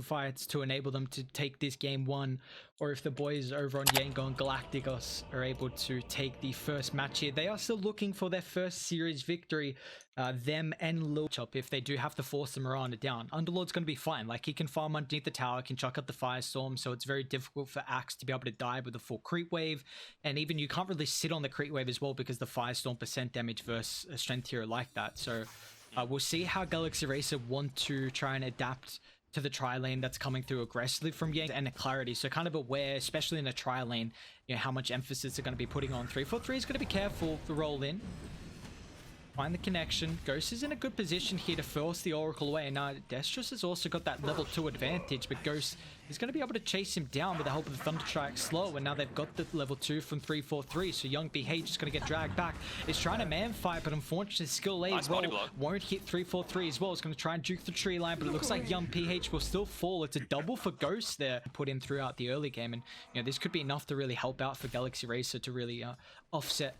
fights to enable them to take this game 1, or if the boys over on Yangon Galacticos are able to take the first match here. They are still looking for their first series victory, them and Lil Chop, if they do have to force the Miranda down. Underlord's going to be fine, like he can farm underneath the tower, can chuck up the Firestorm, so it's very difficult for Axe to be able to dive with a full creep wave, and even you can't really sit on the creep wave as well because the Firestorm % damage versus a strength hero like that. So we'll see how Galaxy Racer want to try and adapt to the tri lane that's coming through aggressively from Yang and the clarity. So kind of aware, especially in a tri lane, you know, how much emphasis they're going to be putting on. 343 is going to be careful to roll in. Find the connection. Ghost is in a good position here to force the Oracle away. Now, Destrus has also got that level 2 advantage, but Ghost is going to be able to chase him down with the help of the Thunder Strike slow, and now they've got the level 2 from 343, so Young BH is going to get dragged back. He's trying to man fight, but unfortunately Skill A won't hit 343 as well. It's going to try and juke the tree line, but it looks like Young PH will still fall. It's a double for Ghost there, put in throughout the early game, and you know, this could be enough to really help out for Galaxy Racer to really offset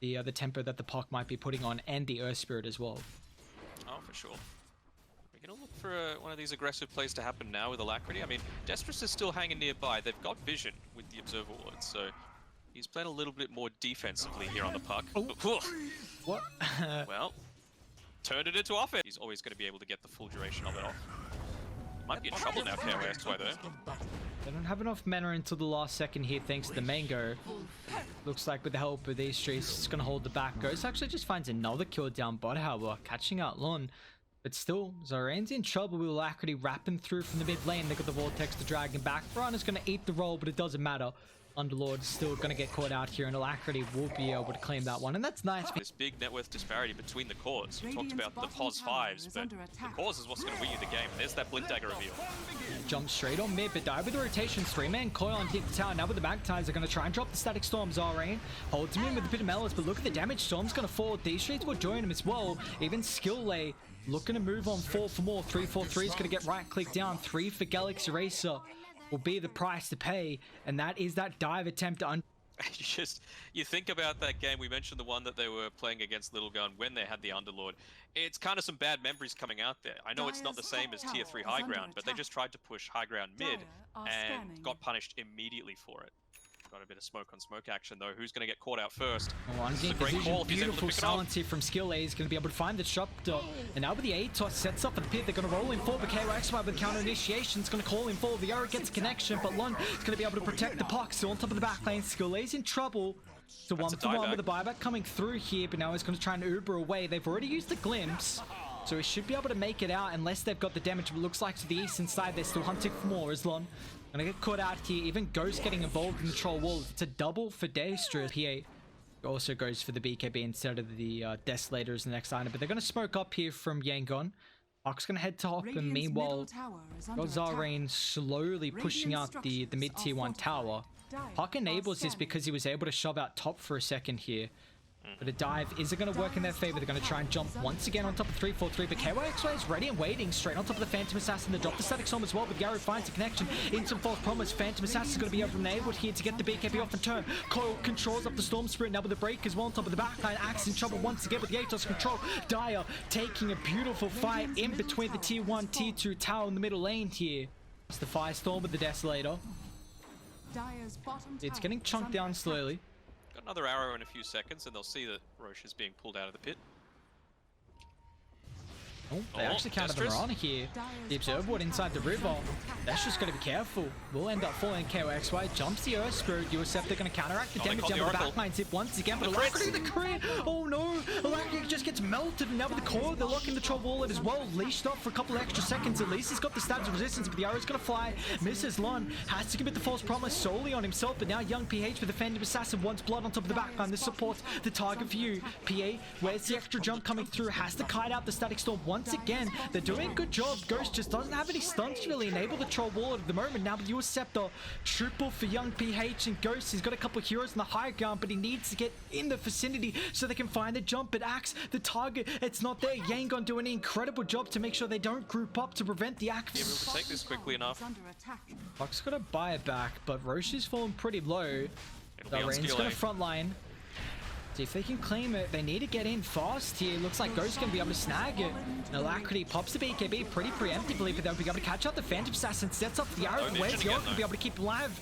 the tempo that the Puck might be putting on, and the Earth Spirit as well. Oh, for sure. We're going to look for one of these aggressive plays to happen now with Alacrity. I mean, Destrus is still hanging nearby. They've got vision with the Observer Ward, so he's playing a little bit more defensively here on the Puck. Oh. What? Well, turned it into offense. He's always going to be able to get the full duration of it off. Might be in trouble now, KOX, though. They don't have enough mana until the last second here thanks to the Mango. Looks like with the help of these streets, it's going to hold the back. Ghost actually just finds another kill down bot, however, catching out Lon. But still, Zoran's in trouble with Alacrity wrapping through from the mid lane. They got the Vortex to drag him back. Brian is going to eat the roll, but it doesn't matter. Underlord is still going to get caught out here, and Alacrity will be able to claim that one, and that's nice. This big net worth disparity between the cores. We talked about the POS 5s, but the cores is what's going to win you the game. There's that Blink Dagger reveal. Jump straight on mid, but dive with the rotation. 3-man coil on hit the tower. Now with the Magpies, they're going to try and drop the Static Storm. Zarain holds him in with a bit of Melis, but look at the damage. Storm's going to fall. These streets will join him as well. Even Skill Lay looking to move on 4 for more. 343 is going to get right click down. 3 for Galaxy Racer will be the price to pay, and that is that dive attempt to you think about that game. We mentioned the one that they were playing against Little Gun when they had the Underlord. It's kind of some bad memories coming out there. I know it's not the same as tier 3 high ground, but they just tried to push high ground mid and got punished immediately for it. Got a bit of smoke on smoke action though. Who's going to get caught out first? Oh, great call. Beautiful silence here from Skill A. He's going to be able to find the disruptor. And now with the A-toss sets up for the pit, they're going to roll in for the KYX with counter initiation. It's going to call in for the Yara gets connection, but Lon is going to be able to protect the puck. Still on top of the back lane. Skill A's in trouble. So 1 for 1 with the buyback coming through here, but now he's going to try and Uber away. They've already used the glimpse, so he should be able to make it out unless they've got the damage. But it looks like to the eastern side they're still hunting for more. As Lon gonna get caught out here. Even Ghost getting involved in the troll wall. It's a double for Daystris. PA also goes for the BKB instead of the Desolator as the next item. But they're gonna smoke up here from Yangon. Puck's gonna head top, and meanwhile, got Zarain slowly pushing out the mid tier 1 tower. Puck enables this because he was able to shove out top for a second here. But a dive isn't going to work in their favor. They're going to try and jump once again on top of 343. But KYXY is ready and waiting straight on top of the Phantom Assassin. They drop the Static Storm as well, but Garo finds a connection. Instant False Promise. Phantom Assassin is going to be enabled here to get the BKB off and turn. Coil controls up the Storm Spirit now with the break as well on top of the backline. Axe in trouble once again with the Atos control. Dire taking a beautiful fight in between the tier 1, tier 2 tower in the middle lane here. It's the Firestorm with the Desolator. It's getting chunked down slowly. Got another arrow in a few seconds, and they'll see that Roche is being pulled out of the pit. Oh, they actually counted the Mirana here. The Observer Ward inside the river. That's just going to be careful. We'll end up falling. KOXY jumps the Earth Spirit. USF, they're going to counteract the damage down the backline zip once again. But Alacrity, the crit! Oh no! Alacrity just gets melted, and now with the coil, they're locking the troll wallet as well. Leashed off for a couple extra seconds at least. He's got the stabs of resistance, but the arrow's going to fly. Misses Lon. Has to commit the false promise solely on himself, but now Young PH with the Phantom Assassin wants blood on top of the backline. This supports the target for you. PA, where's the extra jump coming through? Has to kite out the Static Storm once again. They're doing a good job. Ghost just doesn't have any stunts to really enable the troll wall at the moment. Now with US Scepter, triple for Young PH and Ghost. He's got a couple of heroes in the high ground, but he needs to get in the vicinity so they can find the jump. But Axe, the target, it's not there. Yangon doing an incredible job to make sure they don't group up to prevent the Axe. Yeah, we'll take this quickly enough. Puck's got to buy it back, but Roche is falling pretty low. Rain's going to frontline. See if they can claim it. They need to get in fast here. Looks like Ghost going to be able to snag it. Alacrity pops the BKB pretty preemptively, but they'll be able to catch out the Phantom Assassin. Sets up the arrow. Where's York going to be able to keep alive?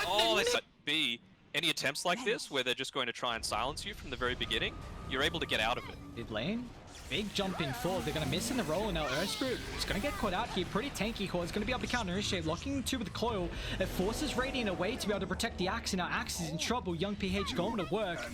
Oh, that's B. Any attempts like this where they're just going to try and silence you from the very beginning, you're able to get out of it. Mid lane. Big jump in forward. They're going to miss in the roll. Now Earthspirit is going to get caught out here. Pretty tanky core. Is going to be able to counter Earthshade. Locking into with the coil. It forces Radiant away to be able to protect the Axe. And now Axe is in trouble. Young PH going to work.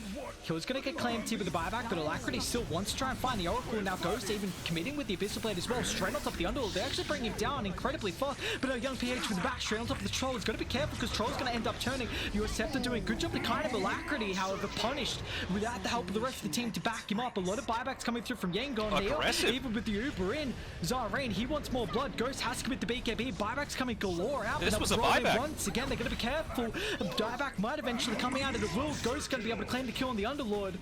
Kill's going to get claimed here with the buyback, but Alacrity still wants to try and find the Oracle. Now Ghost even committing with the Abyssal Blade as well. Straight on top of the Underworld. They actually bring him down incredibly fast. But now Young PH with the back straight on top of the Troll is going to be careful because Troll's going to end up turning. Your Scepter doing a good job to kind of Alacrity, however, punished without the help of the rest of the team to back him up. A lot of buybacks coming through from Yangon. Even with the Uber in, Zarain, he wants more blood. Ghost has to commit the BKB. Buybacks coming galore out. This was a buyback. Once again, they're going to be careful. Buyback might eventually coming out of the will. Ghost going to be able to claim the kill on the Underlord.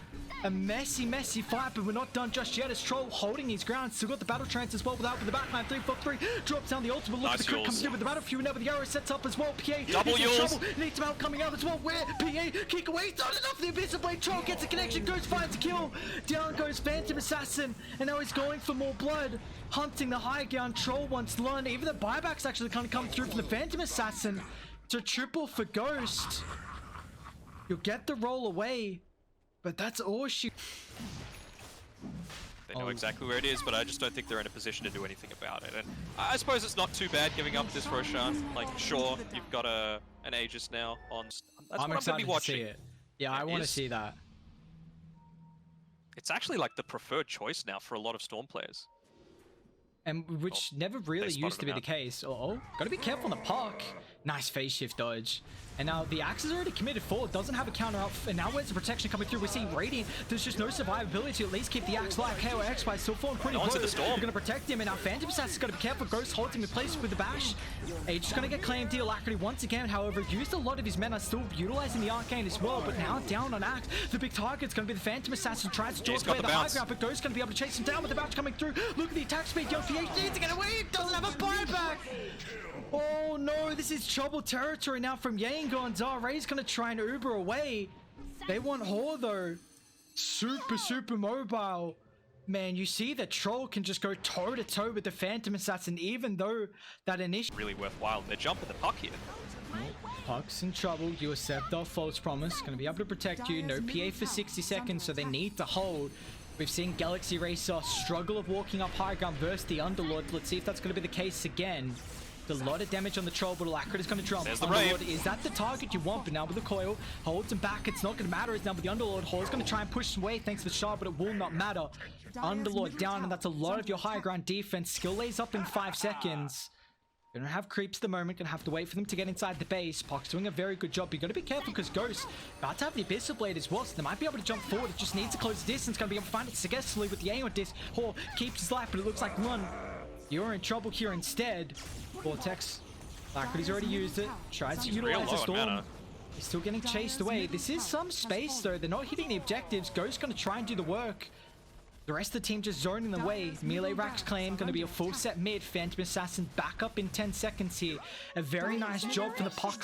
A messy fight, but we're not done just yet. As Troll holding his ground. Still got the battle trance as well without the backline. 3-4-3. Drops down the ultimate. Look at the crit comes in with the battle few. Now with the arrow sets up as well. PA double trouble. Needs some help coming out as well. Where PA kick away. It's not enough. The Abyssal Blade. Troll gets a connection. Ghost finds a kill. Down goes Phantom Assassin. And now he's going for more blood. Hunting the high ground. Troll wants Lund. Even the buybacks actually kind of come through from the Phantom Assassin. It's a triple for Ghost. You'll get the roll away. But that's all she... They know exactly where it is, but I just don't think they're in a position to do anything about it. And I suppose it's not too bad giving up this Roshan. Like, sure, you've got an Aegis now on... That's I'm what excited I'm going to be watching. to see it. Yeah, I want to see that. It's actually like the preferred choice now for a lot of Storm players. And which never really used to be the case. Gotta be careful on the park. Nice phase shift dodge. And now the Axe is already committed forward, doesn't have a counter up, and now where's the protection coming through? We see Radiant, there's just no survivability to at least keep the Axe alive. KOXY still falling pretty low. They're gonna protect him, and now Phantom Assassin's gotta be careful. Ghost holds him in place with the bash. Age is gonna get claimed to Alacrity once again, however, used a lot of his men are still utilizing the Arcane as well, but now down on Axe. The big target's gonna be the Phantom Assassin, tries to draw away the high ground, but Ghost gonna be able to chase him down with the bounce coming through. Look at the attack speed, Young PH needs to get away, it doesn't have a buyback! Oh no, this is trouble territory now from Yangon. Zaray's gonna try and Uber away. They want Hor though. Super mobile. Man, you see that Troll can just go toe to toe with the Phantom Assassin, even though that initial... Really worthwhile. They're jumping the puck here. Puck's in trouble. You accept our false promise. Gonna be able to protect you. No PA for 60 seconds, so they need to hold. We've seen Galaxy Racer struggle of walking up high ground versus the Underlord. Let's see if that's gonna be the case again. A lot of damage on the Troll, but Alacrity is going to drop. There's the Underlord, is that the target you want? But now with the coil, holds him back. It's not going to matter. It's now with the Underlord. Hor's going to try and push him away thanks to the shard, but it will not matter. Underlord down, and that's a lot of your high ground defense. Skill lays up in 5 seconds. You're going to have creeps at the moment. Going to have to wait for them to get inside the base. Pock's doing a very good job. You've got to be careful because Ghost about to have the Abyssal Blade as well, so they might be able to jump forward. It just needs to close the distance. Going to be able to find it successfully with the aim on disc. Hor keeps his life, but it looks like Lun, you're in trouble here instead. Vortex. Alacrity's already used it. Tries to utilize the storm. He's still getting chased away. This is some space though. They're not hitting the objectives. Ghost's gonna try and do the work. The rest of the team just zoning the way. Melee Rack's claim gonna be a full set mid. Phantom Assassin back up in 10 seconds here. A very nice job for the puck.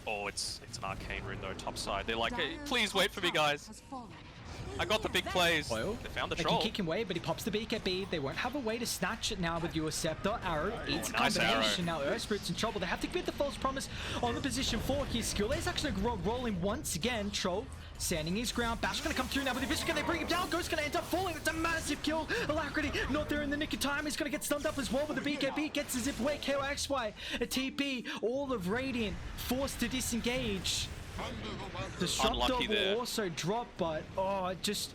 Oh, it's an arcane rune though, top side. They're like, hey, please wait for me, guys. I got the big plays. Well, they found the Troll. They can kick him away, but he pops the BKB. They won't have a way to snatch it now with your Scepter. Arrow eats a combination. Now Earthspirit's in trouble. They have to commit the false promise on the position 4 here. Skill is actually rolling once again. Troll standing his ground. Bash gonna come through now with the Vision. Can they bring him down? Ghost's gonna end up falling. It's a massive kill. Alacrity not there in the nick of time. He's gonna get stunned up as well with the BKB. Gets the zip away. KOXY, a TP. All of Radiant forced to disengage. Disruptor will also drop, but just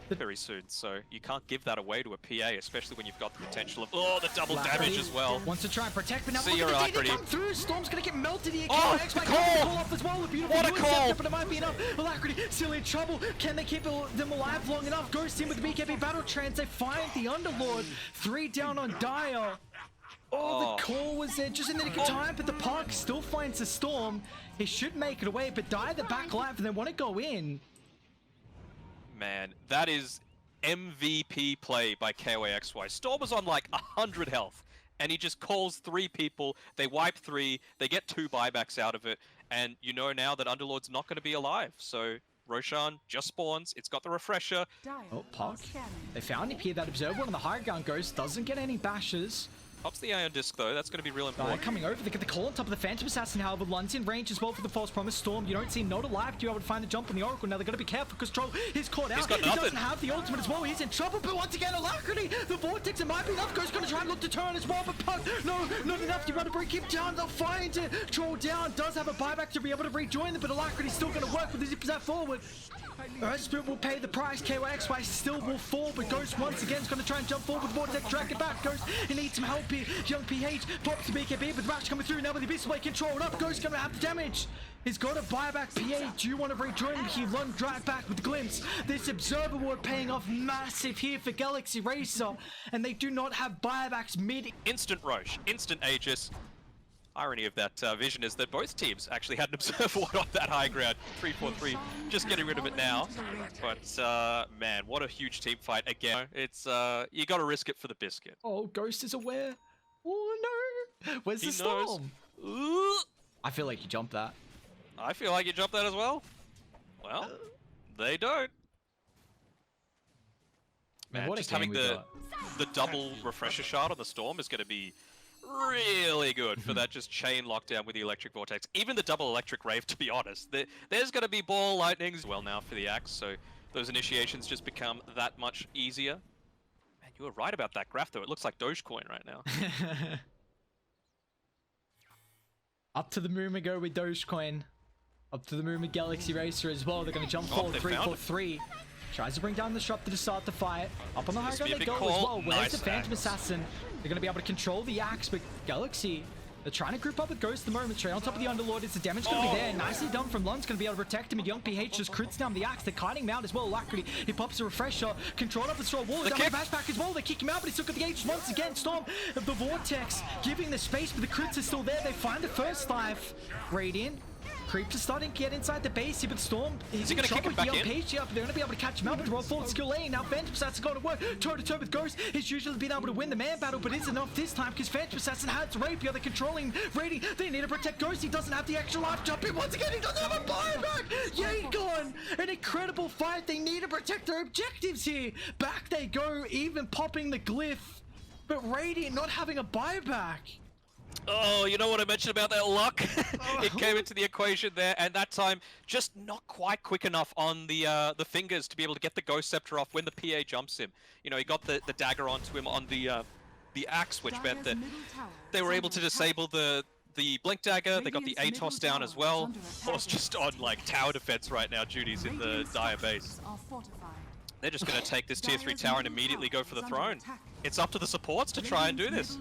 very soon, so you can't give that away to a PA, especially when you've got the potential of the double damage as well. Wants to try and protect, but now look at the DD come through. Storm's gonna get melted here. Oh, the call! Off as well. A beautiful what a call! But it might be enough. Alacrity still in trouble. Can they keep them alive long enough? Ghost in with the BKB battle trance. They find the Underlord. 3 down on Dire. The call was there just in the nick of time, but the park still finds the Storm. He should make it away, but Die the back life and they want to go in. Man, that is MVP play by KOXY. Storm was on like 100 health, and he just calls 3 people, they wipe 3, they get 2 buybacks out of it, and you know now that Underlord's not going to be alive, so Roshan just spawns. It's got the refresher. Oh, Puck. They found him here. That Observer on the high ground goes. Doesn't get any bashes. Pops the Ion Disc, though. That's going to be real important. Coming over, they get the call on top of the Phantom Assassin, however. Lund's in range as well for the False Promise. Storm, you don't see not alive to be able to find the jump on the Oracle. Now they're going to be careful because Troll is caught out. He doesn't have the ultimate as well. He's in trouble, but once again, Alacrity, the Vortex, it might be enough. Ghost going to try and look to turn as well, but Puck, no, not enough. You got to bring him down. They'll find it. Troll down, does have a buyback to be able to rejoin them, but Alacrity's still going to work with the 0% forward. Spirit will pay the price. KYXY still will fall, but Ghost once again is going to try and jump forward with Vortex, drag it back. Ghost, he needs some help here. Young PH pops the BKB, but the match coming through now with the Abyssal Blade controlled up. Ghost going to have the damage. He's got a buyback. PH, do you want to rejoin him? He run drag back with the glimpse. This Observer Ward paying off massive here for Galaxy Racer, and they do not have buybacks mid. Instant Roche, instant Aegis. Irony of that vision is that both teams actually had an Observer Ward on that high ground. 3-4-3, just getting rid of it now. But man, what a huge team fight again. It's you got to risk it for the biscuit. Oh, Ghost is aware. Oh no! Where's the storm? Ooh. I feel like you jumped that. I feel like you jumped that as well. Well, they don't. Man, what just having the double refresher shard on the storm is going to be really good for that just chain lockdown with the electric vortex. Even the double electric rave, to be honest. There's going to be ball lightnings well now for the axe, so those initiations just become that much easier. Man, you were right about that graph, though. It looks like Dogecoin right now. Up to the moon we go with Dogecoin. Up to the moon with Galaxy Racer as well. They're going to jump forward 3-4-3. Tries to bring down the Disruptor to start the fight. Up on the high ground they go as well. Where's the Phantom Assassin? They're going to be able to control the axe, but Galaxy, they're trying to group up with Ghost at the moment. Straight on top of the Underlord, it's the damage going to be there. Nicely done from Lund's going to be able to protect him. And Young PH just crits down the axe. They're kiting him out as well. Alacrity, he pops a refresher. Control up the straw wall. Down the back as well. They kick him out, but he's still got the Aegis once again. Storm of the Vortex, giving the space, but the crits are still there. They find the first life. Radiant. Creeps are starting to get inside the base here, but Storm, he's going to kick him back in? Page up. They're going to be able to catch him out, but roll forward skill lane. Now Phantom Assassin's going to work toe-to-toe with Ghost. He's usually been able to win the man battle, but it's enough this time because Phantom Assassin has Rapier. They're controlling Rating. They need to protect Ghost. He doesn't have the extra life jump. Once again, he doesn't have a buyback. Yangon, an incredible fight. They need to protect their objectives here. Back they go, even popping the glyph, but Radiant not having a buyback. Oh, you know what I mentioned about that luck? It came into the equation there, and that time just not quite quick enough on the fingers to be able to get the Ghost Scepter off when the PA jumps him. You know, he got the dagger onto him on the axe, which meant that they were able to disable the Blink Dagger. They got the ATOS down as well. Force just on like tower defense right now, duties in the Dire base. They're just going to take this tier 3 tower and immediately go for the throne. It's up to the supports to try and do this.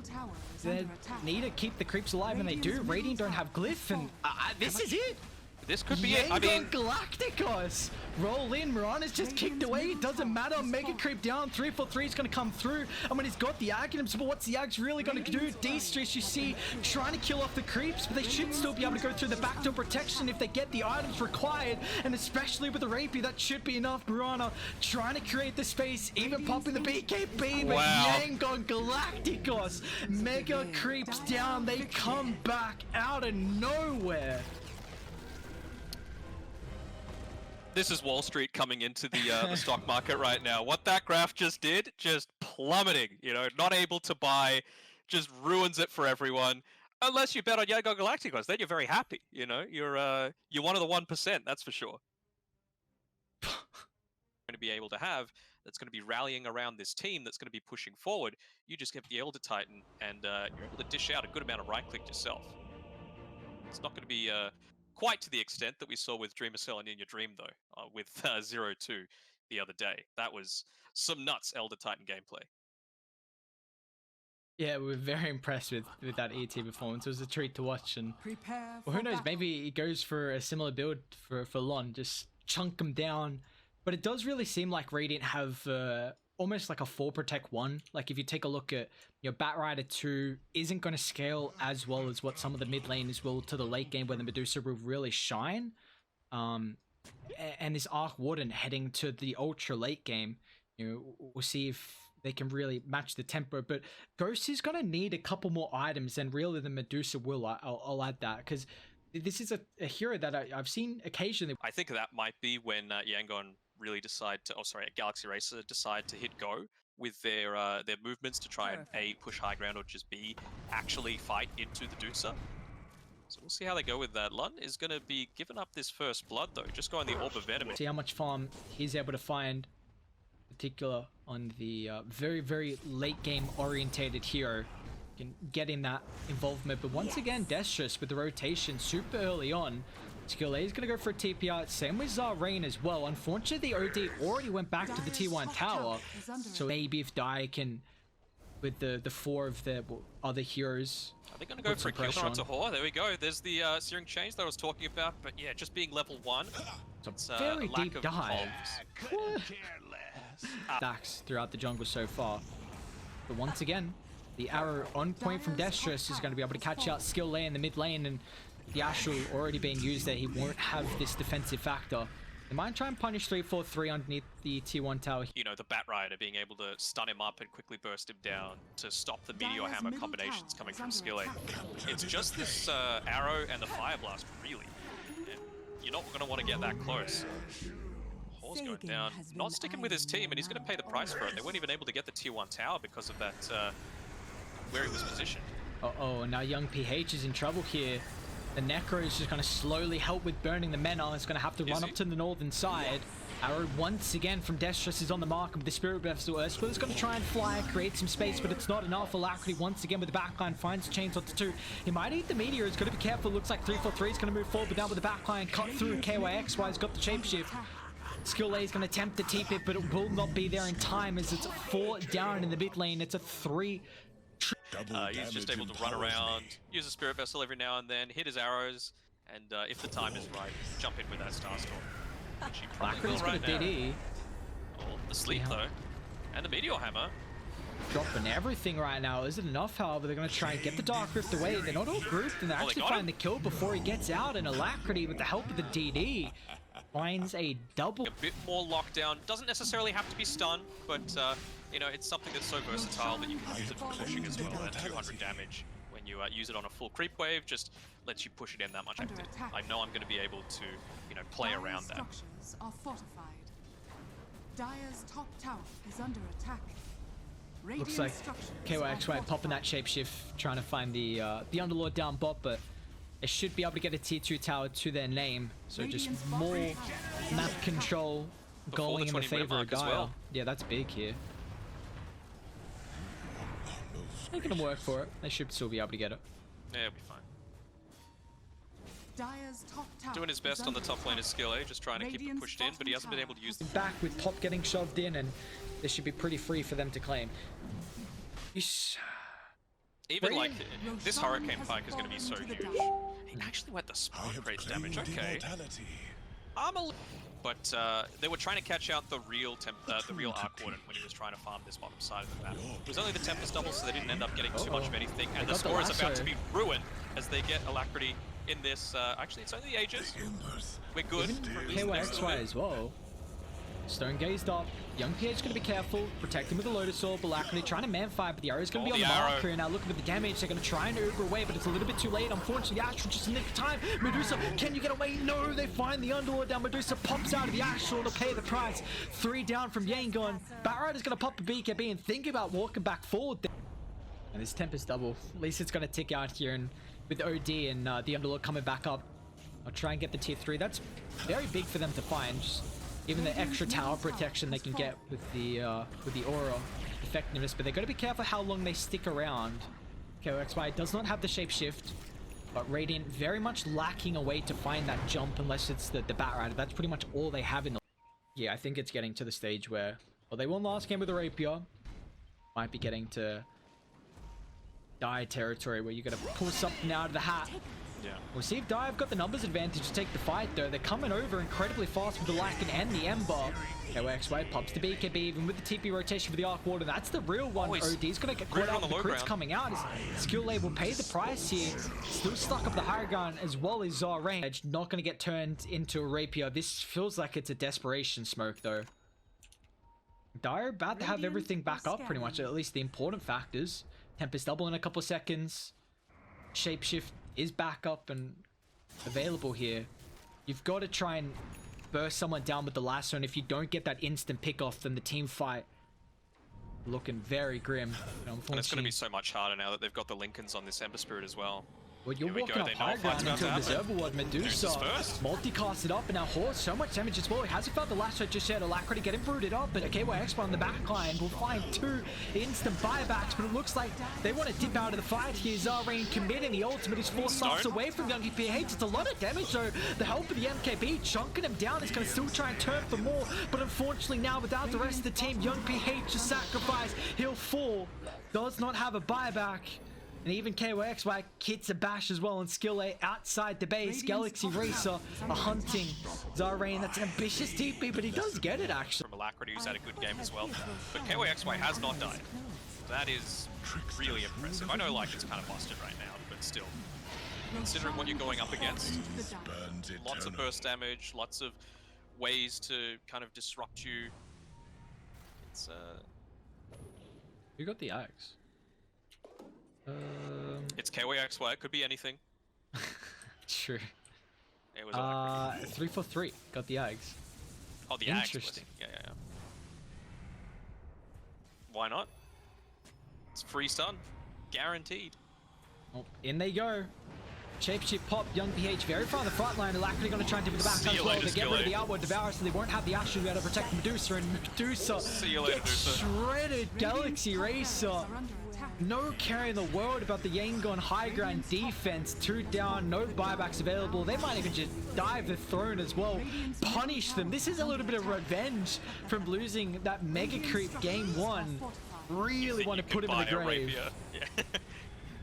They need to keep the creeps alive, and they do. Radiant don't have glyph, and this is it. This could be it. I mean, Galacticos roll in. Mirana's just kicked away. It doesn't matter. Mega creep down. 3-4-3 is going to come through. I mean, he's got the Aghanim's, but what's the Ags really going to do? D-Stress, you see, trying to kill off the creeps, but they should still be able to go through the backdoor protection if they get the items required, and especially with the Rapier, that should be enough. Mirana trying to create the space, even popping the BKB, but Yangon Galacticos. Mega creeps down. They come back out of nowhere. This is Wall Street coming into the stock market right now. What that graph just did, just plummeting. You know, not able to buy, just ruins it for everyone. Unless you bet on Yangon Galacticos, then you're very happy. You know, you're one of the 1%. That's for sure. Going to be able to have that's going to be rallying around this team that's going to be pushing forward. You just get the Elder Titan, and you're able to dish out a good amount of right click yourself. It's not going to be quite to the extent that we saw with Dreamer Cell and In Your Dream, though, with 0-2 the other day. That was some nuts Elder Titan gameplay. Yeah, we were very impressed with that ET performance. It was a treat to watch, and well, who knows, maybe he goes for a similar build for Lon, just chunk him down. But it does really seem like Radiant have almost like a 4 Protect 1. Like if you take a look at your Batrider 2 isn't going to scale as well as what some of the mid laners will to the late game where the Medusa will really shine. And this Arc Warden heading to the ultra late game, you know, we'll see if they can really match the tempo. But Ghost is going to need a couple more items, and really the Medusa will. I'll add that, because This is a hero that I've seen occasionally. I think that might be when Yangon really decide to, oh sorry, Galaxy Racer decide to hit go with their movements to try and A, push high ground, or just B, actually fight into the Dutsa. So we'll see how they go with that. Lun is going to be giving up this first blood though, just going the Orb of Venom. See how much farm he's able to find, particular on the very, very late game orientated hero. Can get in that involvement, but once again, Destrus with the rotation super early on. Skill A is going to go for a TPR, same with Rain as well. Unfortunately, the OD already went back to the T1 tower, so maybe if Dire can, with the four of the other heroes, are they going to go for a kill onto Hor? There we go. There's the Searing Change that I was talking about, but yeah, just being level 1. It's a very deep dive. Stacks throughout the jungle so far, but once again, the arrow on point from Destrus is going to be able to catch out Skill A in the mid lane, and the Astral already being used there. He won't have this defensive factor. They might try and punish 3-4-3 underneath the T1 tower. You know, the Bat Rider being able to stun him up and quickly burst him down to stop the Meteor Hammer combinations coming from Skill A. It's just this arrow and the Fire Blast, really. And you're not going to want to get that close. Hor's going down, not sticking with his team, and he's going to pay the price for it. They weren't even able to get the Tier 1 tower because of that, where he was positioned. Uh-oh, now young PH is in trouble here. The Necro is just going to slowly help with burning the Mena. It's going to have to run up to the northern side. Arrow once again from Destrus is on the mark of the Spirit Vessel. Ursula is going to try and fly, create some space, but it's not enough. Alacrity once again with the backline finds chains onto 2. He might eat the Meteor. He's got to be careful. Looks like 3-4-3 is going to move forward, but down with the backline, cut through. KYXY's got the shapeshift. Skill A is going to attempt to TP it, but it will not be there in time as it's 4 down in the mid lane. It's a 3. He's just able to run around, use a Spirit Vessel every now and then, hit his arrows, and if the time is right, jump in with that Starstorm. Which he probably will right now. DD. Oh, the Sleep though, and the Meteor Hammer. Dropping everything right now. Is it enough, however? They're going to try and get the Dark Rift away. They're not all grouped, and they actually find the kill before he gets out, and Alacrity, with the help of the DD, finds a double. A bit more lockdown. Doesn't necessarily have to be stun, but you know, it's something that's so versatile that you can use it for pushing as well. At 200 damage when you use it on a full creep wave, just lets you push it in that much. I know I'm going to be able to, you know, play around that. Structures are fortified. Dire's top tower is under attack. Looks like KYXY popping that shapeshift, trying to find the Underlord down bot, but they should be able to get a tier 2 tower to their name. So just more map control going in the favor of Dire. Well. Yeah, that's big here. They're gonna work for it. They should still be able to get it. Yeah, it'll be fine. Dire's top tower doing his best on the top lane is Skill A, just trying to keep it pushed in, but he hasn't been able to use it. Back with top getting shoved in, and this should be pretty free for them to claim. Even like this Hurricane Pike is going to be so huge. He actually went the spark rate damage. Okay. But they were trying to catch out the real Arc Warden when he was trying to farm this bottom side of the map. It was only the Tempest double, so they didn't end up getting too much of anything. And the score is about to be ruined as they get Alacrity in this. Actually, it's only the Aegis. We're good. KYXY as well. Stone gazed up. Young PH is going to be careful. Protect him with a Lotus Orb. Alacrity trying to man-fight, but the arrow is going to be on the marker. Now looking at the damage. They're going to try and Uber away, but it's a little bit too late. Unfortunately, the Astral just in the nick of time. Medusa, can you get away? No, they find the Underlord down. Medusa pops out of the Astral to pay the price. 3 down from Yangon. Barrett is going to pop a BKB and think about walking back forward. And this Tempest double. At least it's going to tick out here, and with OD and the Underlord coming back up, I'll try and get the tier 3. That's very big for them to find. Just even the extra tower protection they can get with the aura effectiveness, but they're going to be careful how long they stick around. KOXY does not have the shapeshift, but Radiant very much lacking a way to find that jump unless it's the Bat Rider. That's pretty much all they have in the... Yeah, I think it's getting to the stage where... Well, they won last game with a Rapier. Might be getting to Dire territory where you're going to pull something out of the hat. Yeah. We'll see if Dire have got the numbers advantage to take the fight, though. They're coming over incredibly fast with the Lycan and the Ember. KYXY pops the BKB, even with the TP rotation for the Arc Warden. That's the real one. OD's going to get caught out with the crits coming out. His skill label pay the price here. Still stuck up the high ground as well as range. Not going to get turned into a Rapier. This feels like it's a desperation smoke, though. Dire about to have everything back up pretty much, at least the important factors. Tempest double in a couple of seconds. Shapeshift is back up, and available here. You've got to try and burst someone down with the lasso, and if you don't get that instant pick off, then the team fight looking very grim. And it's going to be so much harder now that they've got the Lincolns on this Ember Spirit as well. Well, you're Here we walking go, up they know high a fight's ground about until to happen. Deserver Ward Medusa Medusa first. multicast it up, and now Horse so much damage as well. He hasn't found the lasso just yet. Alacrity getting rooted up, but a KYX on the back line will find 2 instant buybacks, but it looks like they want to dip out of the fight here. Zareen committing the ultimate is 4 stops away from Young PH. It's a lot of damage, so the help of the MKB chunking him down is going to still try and turn for more, but unfortunately now without the rest of the team, Young PH to sacrifice. He'll fall. Does not have a buyback. And even KYXY hits a bash as well, and Skill A outside the base. Galaxy Racer are hunting Zareen. That's an ambitious TP, but he does get it actually. From Alacrity, who's had a good game as well. But KYXY has not died. That is really impressive. I know like it's kind of busted right now, but still. Considering what you're going up against, lots of burst damage, lots of ways to kind of disrupt you. It's You got the axe. It's KYXY, it could be anything. Sure. It was Alacrity. 3 for 3. Got the eggs. Oh, the axe. Interesting. Yeah. Why not? It's free stun. Guaranteed. Oh, in they go. Shapeshift pop, Young PH very far on the front line. Alacrity going to try and dip in the back as well. They get rid of the outward Devourer, so they won't have the Asher to be able to protect Medusa, and Medusa gets shredded. Galaxy Racer. No care in the world about the Yangon high ground defense. 2 down, no buybacks available. They might even just dive the throne as well. Punish them. This is a little bit of revenge from losing that mega creep game 1. Really want to put him in the grave. Yeah.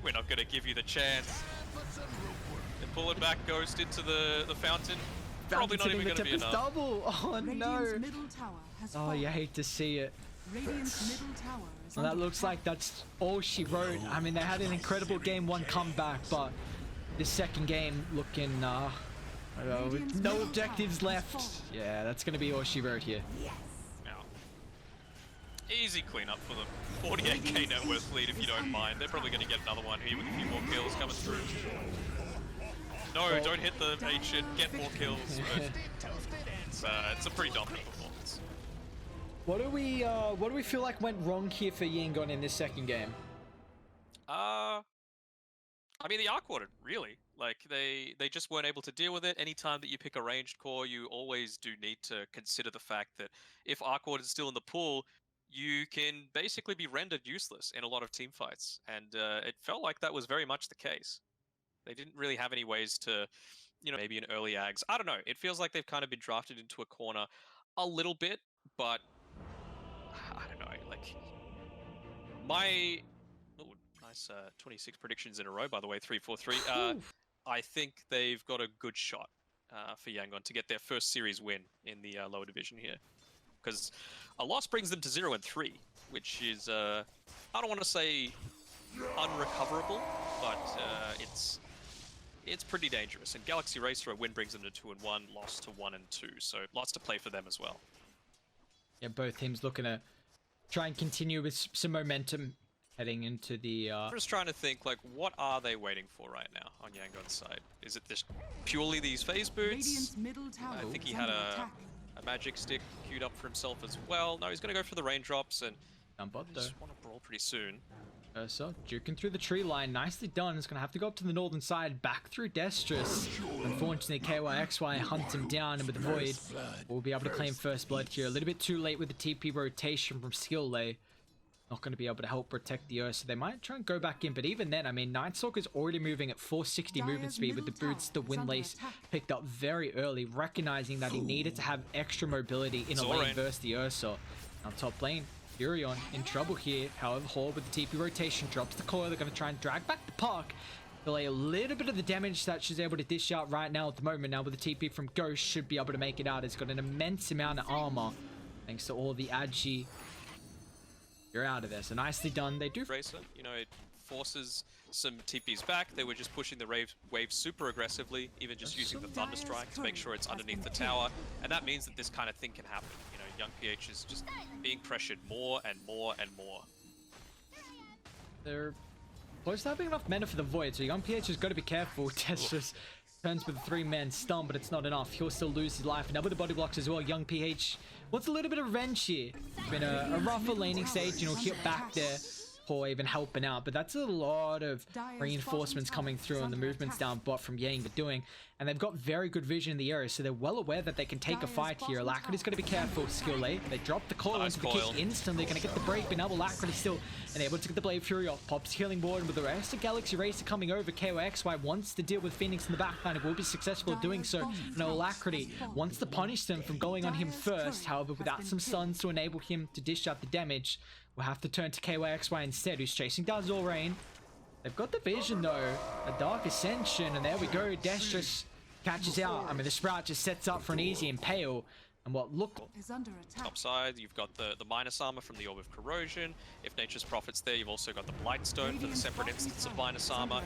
We're not going to give you the chance. And pull it back, Ghost into the fountain. Probably not even going to be enough. Double. Oh no. Oh, you hate to see it. Well, that looks like that's all she wrote. I mean, they had an incredible game 1 comeback, but this second game looking with no objectives left. Yeah, that's going to be all she wrote here. Now, easy cleanup for them. 48k net worth lead if you don't mind. They're probably going to get another one here with a few more kills coming through. No, don't hit the ancient. Get more kills. But it's a pretty dominant performance. What do we feel like went wrong here for Yangon in this second game? I mean, the arc ordered, really. Like, they just weren't able to deal with it. Anytime that you pick a ranged core, you always do need to consider the fact that if arc order is still in the pool, you can basically be rendered useless in a lot of team fights. And it felt like that was very much the case. They didn't really have any ways to, maybe an early ags. I don't know. It feels like they've kind of been drafted into a corner a little bit, but I don't know, like nice 26 predictions in a row, by the way, 3-4-3. I think they've got a good shot for Yangon to get their first series win in the lower division here, because a loss brings them to 0-3, which is I don't want to say unrecoverable, but it's pretty dangerous. And Galaxy Racer, a win brings them to 2-1, loss to 1-2, so lots to play for them as well. Yeah, both teams looking to try and continue with some momentum heading into the... I'm just trying to think, like, what are they waiting for right now on Yangon's side? Is it just purely these phase boots? I think he had a magic stick queued up for himself as well. No, he's going to go for the raindrops, and just want to brawl pretty soon. So, juking through the tree line, nicely done. It's going to have to go up to the northern side, back through Destrus. Unfortunately, KYXY hunts him down, and with the Void, we'll be able to claim first blood here. A little bit too late with the TP rotation from Skill A. Not going to be able to help protect the Earth, so they might try and go back in. But even then, I mean, Nightstalker's already moving at 460 movement speed with the boots, the Windlace picked up very early, recognizing that he needed to have extra mobility in a lane versus the Ursa. On top lane, Furion in trouble here. However, Horde with the TP rotation drops the coil. They're going to try and drag back the puck. Delay a little bit of the damage that she's able to dish out right now at the moment. Now with the TP from Ghost, should be able to make it out. It's got an immense amount of armor thanks to all the Agi. You're out of there, so nicely done. They do Racer, it forces some TPs back. They were just pushing the wave super aggressively, even just using the Thunderstrike to make sure it's underneath the tower, and that means that this kind of thing can happen. Young PH is just being pressured more and more and more. They're close to having enough mana for the Void, so Young PH has got to be careful. Testra's Turns with a 3-man stun, but it's not enough. He'll still lose his life. And now with the body blocks as well, young PH wants a little bit of revenge here. Been a rougher laning stage, you know, hit back there. Or even helping out, but that's a lot of reinforcements coming through and the movements down bot from Yang are doing, and they've got very good vision in the area, so they're well aware that they can take a fight here. Alacrity's got to be careful. Skill A, they drop the coil into the kick instantly. They're gonna get the break, but now Alacrity still unable to get the Blade Fury off. Pops healing ward, and with the rest of Galaxy Racer coming over, KOXY wants to deal with Phoenix in the backline. It will be successful at doing so. No, Alacrity wants to punish them from going on him first, however without some stuns to enable him to dish out the damage. We'll have to turn to KYXY instead, who's chasing down Zorain. They've got the vision though, a Dark Ascension, and there we go. Destrus catches out. I mean, the Sprout just sets up for an easy impale. And what look top side, you've got the minus armor from the Orb of Corrosion. If Nature's Prophet's there, you've also got the Blightstone for the separate instance of minus armor.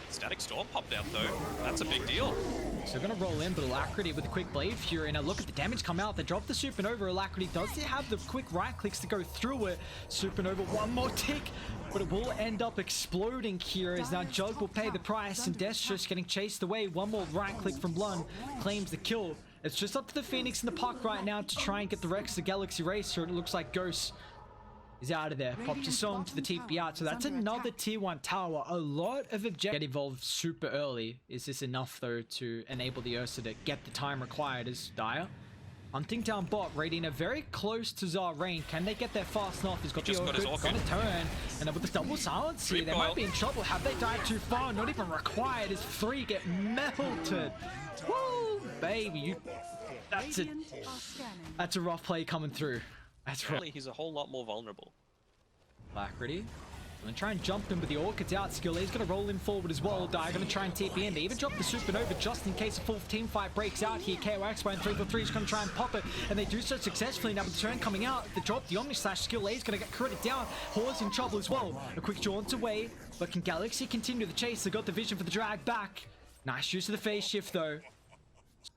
Static Storm popped out though. That's a big deal. So gonna roll in, but Alacrity with a quick Blade Fury. Now look at the damage come out. They drop the Supernova. Alacrity does have the quick right clicks to go through it. Supernova, one more tick, but it will end up exploding here as now Jug will pay the price, and Destrus getting chased away. One more right click from Lund claims the kill. It's just up to the Phoenix and the Puck right now to try and get the Rex to Galaxy Racer. It looks like Ghost is out of there. Popped your song to the TP out, so that's another tier 1 tower. A lot of objectives get evolved super early. Is this enough though to enable the Ursa to get the time required as Dire? Hunting down bot, Radiant are very close to Zorain. Can they get there fast enough? He's got the Orchid, gonna turn, and then with the double silence here, they might be in trouble. Have they died too far? Not even required as 3 get melted. Woo, baby, that's a rough play coming through. That's right. He's a whole lot more vulnerable. Alacrity. I'm gonna try and jump in with the Orchids out. Skill A's gonna roll in forward as well. Dire gonna try and TP in. They even drop the Supernova just in case a full team fight breaks out here. KOXY and 343 is gonna try and pop it, and they do so successfully. Now with the turn coming out, the drop, the Omni Slash. Skill A's gonna get critted down. Hor's in trouble as well. A quick jaunt away, but can Galaxy continue the chase? They got the vision for the drag back. Nice use of the phase shift though.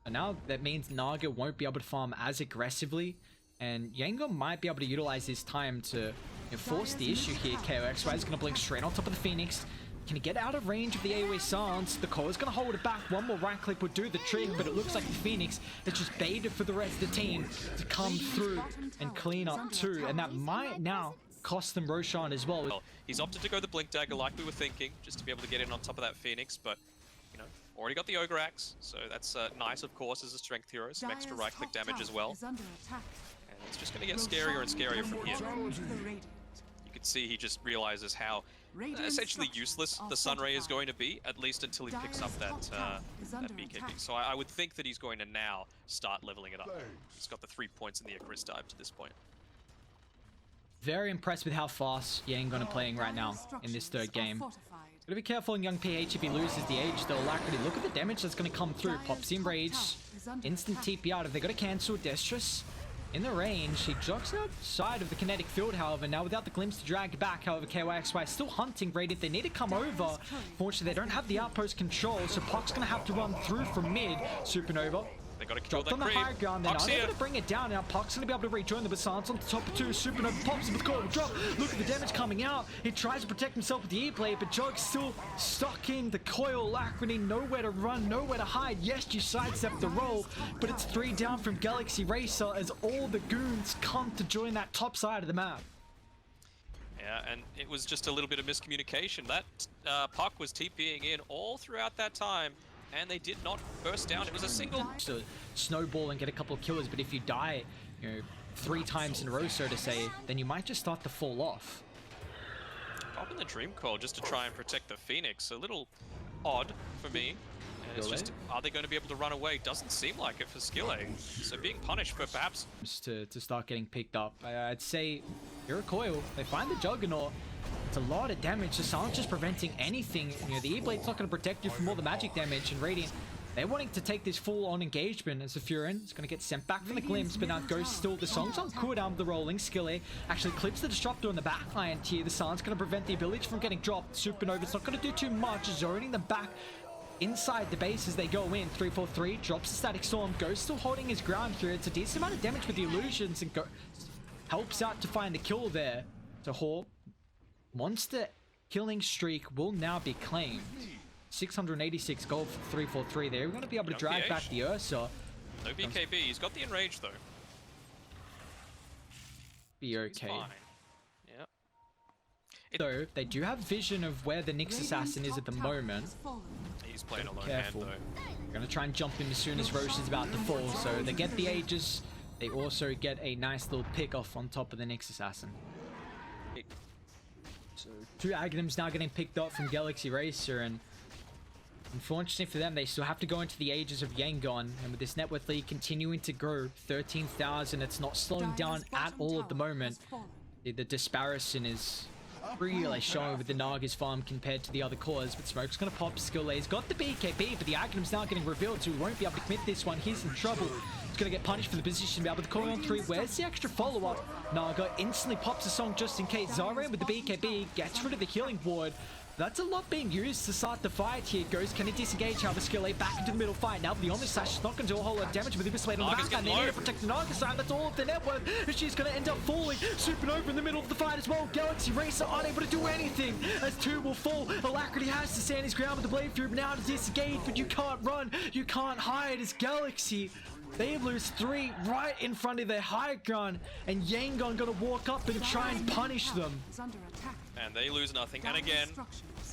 And now that means Naga won't be able to farm as aggressively, and Yangon might be able to utilize this time to force the issue here. KOXY is going to blink straight on top of the Phoenix. Can he get out of range of the AoE silence? The core is going to hold it back. One more right click would do the trick, but it looks like the Phoenix has just baited for the rest of the team to come through and clean up too, and that might now cost them Roshan as well. He's opted to go the Blink Dagger like we were thinking, just to be able to get in on top of that Phoenix, but you know, already got the Ogre Axe, so that's nice of course as a strength hero, some extra right click damage as well. And it's just going to get scarier and scarier from here. You can see he just realizes how essentially useless the Sunray is going to be, at least until he picks up that BKB. So I would think that he's going to now start leveling it up. He's got the 3 points in the Icarus dive to this point. Very impressed with how fast Yangon are playing right now in this third game. Gotta be careful on young PH if he loses the age though. Alacrity, look at the damage that's gonna come through. Pops in rage, instant TP out. If they gotta cancel, Destrus in the range. He jogs outside of the kinetic field, however. Now without the glimpse to drag it back, however, KYXY still hunting Radiant. They need to come over. Fortunately, they don't have the outpost control, so Puck's gonna have to run through from mid. Supernova. They got to kill dropped on the high ground. They're not able to bring it down. Now Puck's going to be able to rejoin the Basance on the top of 2. Supernova pops with the coil drop. Look at the damage coming out. He tries to protect himself with the E-Blade, but Jug's still stuck in the coil. Alacrity, nowhere to run, nowhere to hide. Yes, you sidestep the roll, but it's 3 down from Galaxy Racer as all the goons come to join that top side of the map. Yeah, and it was just a little bit of miscommunication. That Puck was TPing in all throughout that time, and they did not burst down. It was a single. So snowball and get a couple of killers, but if you die, 3 times in a row, so to say, then you might just start to fall off. Popping the Dream Coil just to try and protect the Phoenix. A little odd for me. And it's just, are they going to be able to run away? Doesn't seem like it for Skill A. So being punished for perhaps to start getting picked up. I'd say you're a coil. They find the Juggernaut. It's a lot of damage. The silence just preventing anything. The E-Blade's not going to protect you from all the magic damage. And Radiant, they're wanting to take this full-on engagement as the Furin is going to get sent back from the glimpse, but now Ghost still. The song's on cooldown with the rolling. Skill A actually clips the Disruptor on the backline here. The silence going to prevent the ability from getting dropped. Supernova's not going to do too much. Zoning them back inside the base as they go in. 343 drops the Static Storm. Ghost still holding his ground here. It's a decent amount of damage with the illusions, and helps out to find the kill there. So Hor, monster killing streak will now be claimed. 686 gold for 343 there. We're going to be able to Young drag PH. back the Ursa. No BKB. He's got the enrage though. Be He's okay. fine. Yeah. So they do have vision of where the Nyx assassin is at the moment. He's playing a lone Careful. hand though. Gonna try and jump in as soon as Roche is about to fall. So they get the Aegis. They also get a nice little pick off on top of the Nyx assassin. So 2 Aghanims now getting picked up from Galaxy Racer, and unfortunately for them, they still have to go into the Aegis of Yangon. And with this net worth lead continuing to grow, 13,000, it's not slowing down at all at the moment. The disparison is really showing with the Naga's farm compared to the other cores, but Smoke's gonna pop skill. He's got the BKB, but the Aghanim's now getting revealed, so he won't be able to commit this one. He's in trouble. He's gonna get punished for the position, be able to call on 3. Where's the extra follow-up? Naga instantly pops a song just in case. Zarya with the BKB gets rid of the healing ward. That's a lot being used to start the fight here. Ghost can he disengage, however, skill A back into the middle fight. Now the Omni Slash is not going to do a whole lot of damage, but the Abyss Blade on the back end. They need to protect the Naga side. That's all of the net worth. And she's going to end up falling. Supernova in the middle of the fight as well. Galaxy Racer unable to do anything as 2 will fall. Alacrity has to stand his ground with the Blade Fury, but now to disengage, but you can't run. You can't hide as Galaxy. They lose 3 right in front of their high ground, and Yangon gonna walk up and try and punish them. And they lose nothing. And again,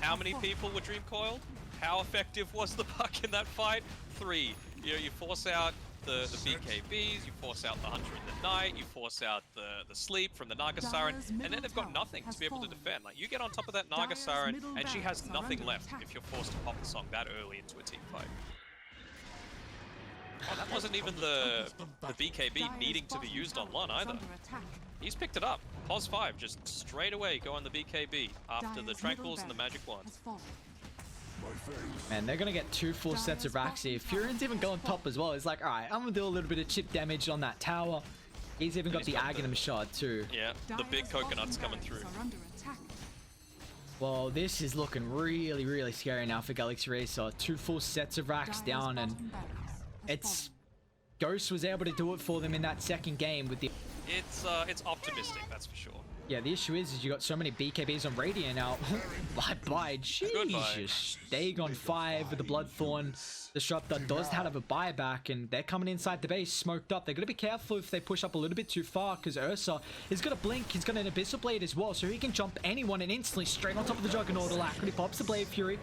how many people were dream coiled? How effective was the puck in that fight? 3. You force out the BKBs, you force out the Hunter in the Night, you force out the sleep from the Naga Siren, and then they've got nothing to be able to defend. Like, you get on top of that Naga Siren, and she has nothing left if you're forced to pop the song that early into a team fight. Oh, that wasn't even the BKB needing to be used on Lon either. He's picked it up. Pos 5, just straight away go on the BKB after the Tranquils and the Magic Wands. Man, they're gonna get 2 full sets of racks here. Furin's even going top as well. He's like, alright, I'm gonna do a little bit of chip damage on that tower. He's even got the Aghanim shard too. Yeah, the big coconuts coming through. Well, this is looking really, really scary now for Galaxy Racer. 2 full sets of racks down, and it's Ghost was able to do it for them in that second game with the. It's optimistic, that's for sure. Yeah, the issue is you got so many BKBs on Radiant now. Bye-bye, Jesus. Dagon 5 with the Bloodthorn. Disruptor does have a buyback, and they're coming inside the base, smoked up. They're going to be careful if they push up a little bit too far, because Ursa is going to blink. He's got an Abyssal Blade as well, so he can jump anyone and instantly straight on top of the Juggernaut. Alacrity pops the Blade Fury.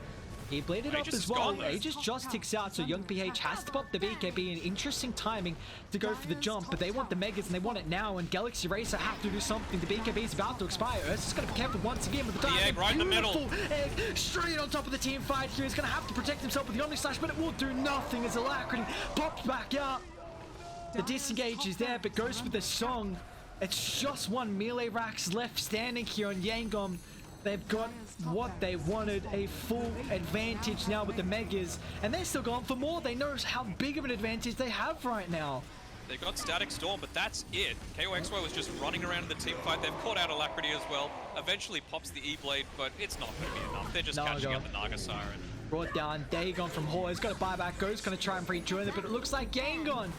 He bladed up as well. Aegis just ticks out, so Young PH has to pop the BKB. An interesting timing to go for the jump, but they want the Megas and they want it now, and Galaxy Racer have to do something. The BKB is about to expire. Ursa's got to be careful once again with the dive. Egg right in the middle. Egg straight on top of the team fight here. He's going to have to protect himself with the Omni Slash, but it will do nothing as Alacrity pops back out. The disengage is there, but goes with the song. It's just 1 melee racks left standing here on Yangon. They've got what they wanted, a full advantage now with the Megas, and they're still going for more. They know how big of an advantage they have right now. They got Static Storm, but that's it. KOXY was just running around in the team fight. They've caught out Alacrity as well. Eventually pops the E-Blade, but it's not going to be enough. They're just catching up the Naga Siren. Brought down, Dagon from Hor. He's got a buyback. Ghost going to try and rejoin it, but it looks like Yangon.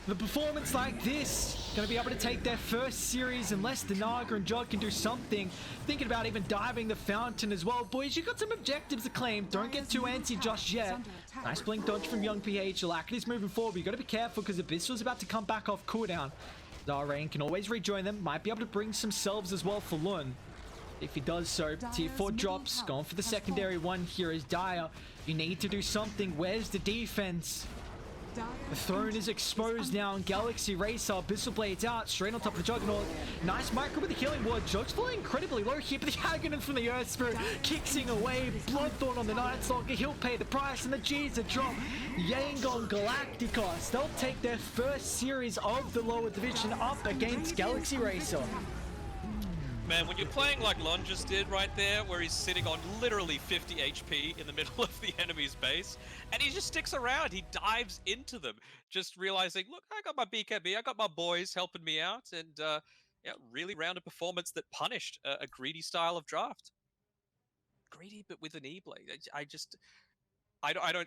The performance like this, going to be able to take their first series unless the Naga and Jog can do something. Thinking about even diving the fountain as well. Boys, you got some objectives to claim. Don't get too antsy just yet. Nice blink dodge from Young PH. Alacrity's moving forward, but you got to be careful because Abyssal about to come back off cooldown. Zarain can always rejoin them. Might be able to bring some selves as well for Lun. If he does so, tier 4 drops. Going for the secondary one here is Dire. You need to do something. Where's the defense? The throne is exposed now, and Galaxy Racer, Abyssal Blades out, straight on top of the Juggernaut. Nice micro with the healing ward. Jug's falling incredibly low here, but the Aghanim from the Earth Spirit kicking away. Bloodthorn on the Night Stalker, he'll pay the price, and the G's are dropped. Yangon Galacticos, they'll take their first series of the lower division up against Galaxy Racer. Man, when you're playing like Lon just did right there, where he's sitting on literally 50 HP in the middle of the enemy's base, and he just sticks around, he dives into them, just realizing, look, I got my BKB, I got my boys helping me out, and yeah, really rounded performance that punished a greedy style of draft. Greedy, but with an E-Blade. I don't